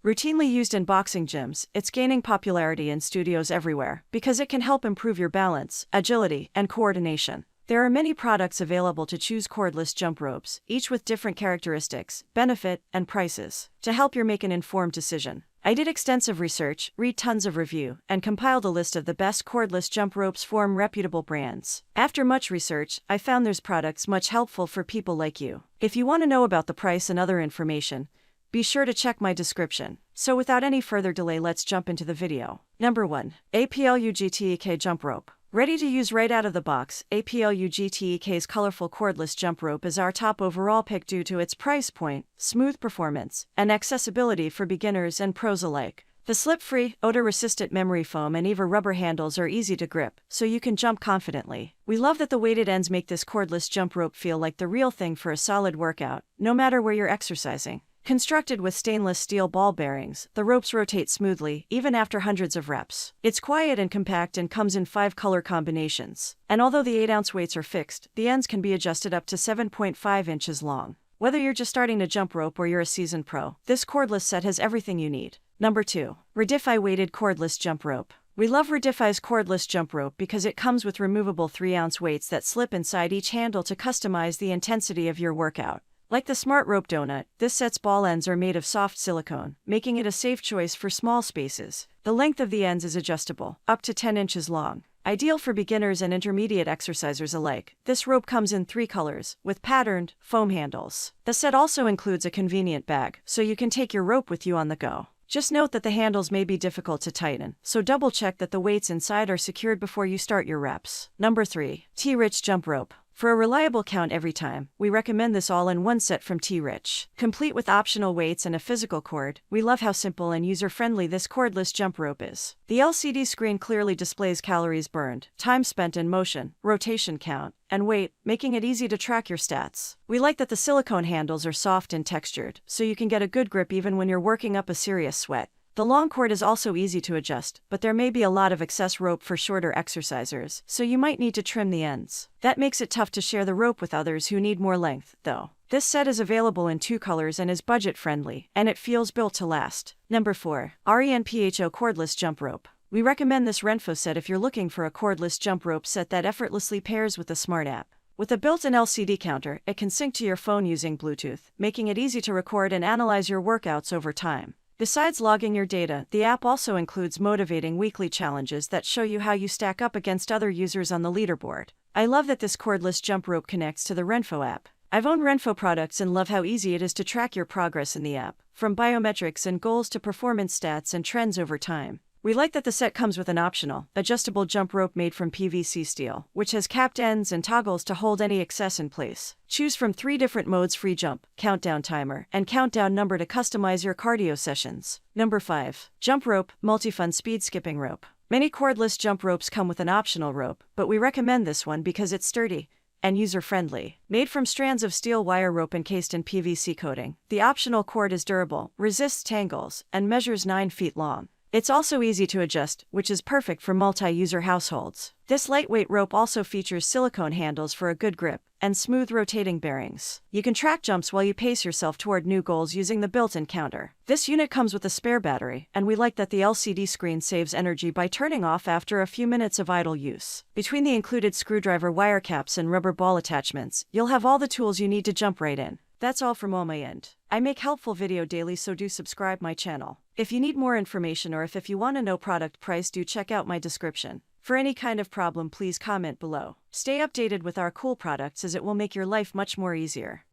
Routinely used in boxing gyms, it's gaining popularity in studios everywhere because it can help improve your balance, agility, and coordination. There are many products available to choose cordless jump ropes, each with different characteristics, benefit, and prices, to help you make an informed decision. I did extensive research, read tons of review, and compiled a list of the best cordless jump ropes from reputable brands. After much research, I found there's products much helpful for people like you. If you want to know about the price and other information, be sure to check my description. So without any further delay, let's jump into the video. Number 1. APLU GTEK Jump Rope. Ready to use right out of the box, APLU GTEK's colorful cordless jump rope is our top overall pick due to its price point, smooth performance, and accessibility for beginners and pros alike. The slip-free, odor-resistant memory foam and even rubber handles are easy to grip, so you can jump confidently. We love that the weighted ends make this cordless jump rope feel like the real thing for a solid workout, no matter where you're exercising. Constructed with stainless steel ball bearings, the ropes rotate smoothly, even after hundreds of reps. It's quiet and compact and comes in 5 color combinations. And although the 8-ounce weights are fixed, the ends can be adjusted up to 7.5 inches long. Whether you're just starting to jump rope or you're a seasoned pro, this cordless set has everything you need. Number 2. Redify Weighted Cordless Jump Rope. We love Redify's cordless jump rope because it comes with removable 3-ounce weights that slip inside each handle to customize the intensity of your workout. Like the Smart Rope Donut, this set's ball ends are made of soft silicone, making it a safe choice for small spaces. The length of the ends is adjustable, up to 10 inches long. Ideal for beginners and intermediate exercisers alike, this rope comes in 3 colors, with patterned, foam handles. The set also includes a convenient bag, so you can take your rope with you on the go. Just note that the handles may be difficult to tighten, so double-check that the weights inside are secured before you start your reps. Number 3. T-Rich Jump Rope. For a reliable count every time, we recommend this all-in-one set from T-Rich. Complete with optional weights and a physical cord, we love how simple and user-friendly this cordless jump rope is. The LCD screen clearly displays calories burned, time spent in motion, rotation count, and weight, making it easy to track your stats. We like that the silicone handles are soft and textured, so you can get a good grip even when you're working up a serious sweat. The long cord is also easy to adjust, but there may be a lot of excess rope for shorter exercisers, so you might need to trim the ends. That makes it tough to share the rope with others who need more length, though. This set is available in 2 colors and is budget-friendly, and it feels built to last. Number 4. RENPHO Cordless Jump Rope. We recommend this Renpho set if you're looking for a cordless jump rope set that effortlessly pairs with a smart app. With a built-in LCD counter, it can sync to your phone using Bluetooth, making it easy to record and analyze your workouts over time. Besides logging your data, the app also includes motivating weekly challenges that show you how you stack up against other users on the leaderboard. I love that this cordless jump rope connects to the Renpho app. I've owned Renpho products and love how easy it is to track your progress in the app, from biometrics and goals to performance stats and trends over time. We like that the set comes with an optional, adjustable jump rope made from PVC steel, which has capped ends and toggles to hold any excess in place. Choose from 3 different modes: free jump, countdown timer, and countdown number to customize your cardio sessions. Number 5. Jump Rope Multi-Fun Speed Skipping Rope. Many cordless jump ropes come with an optional rope, but we recommend this one because it's sturdy and user-friendly. Made from strands of steel wire rope encased in PVC coating, the optional cord is durable, resists tangles, and measures 9 feet long. It's also easy to adjust, which is perfect for multi-user households. This lightweight rope also features silicone handles for a good grip, and smooth rotating bearings. You can track jumps while you pace yourself toward new goals using the built-in counter. This unit comes with a spare battery, and we like that the LCD screen saves energy by turning off after a few minutes of idle use. Between the included screwdriver wire caps and rubber ball attachments, you'll have all the tools you need to jump right in. That's all from my end. I make helpful video daily, so do subscribe my channel. If you need more information or if you want to know product price, do check out my description. For any kind of problem, please comment below. Stay updated with our cool products as it will make your life much more easier.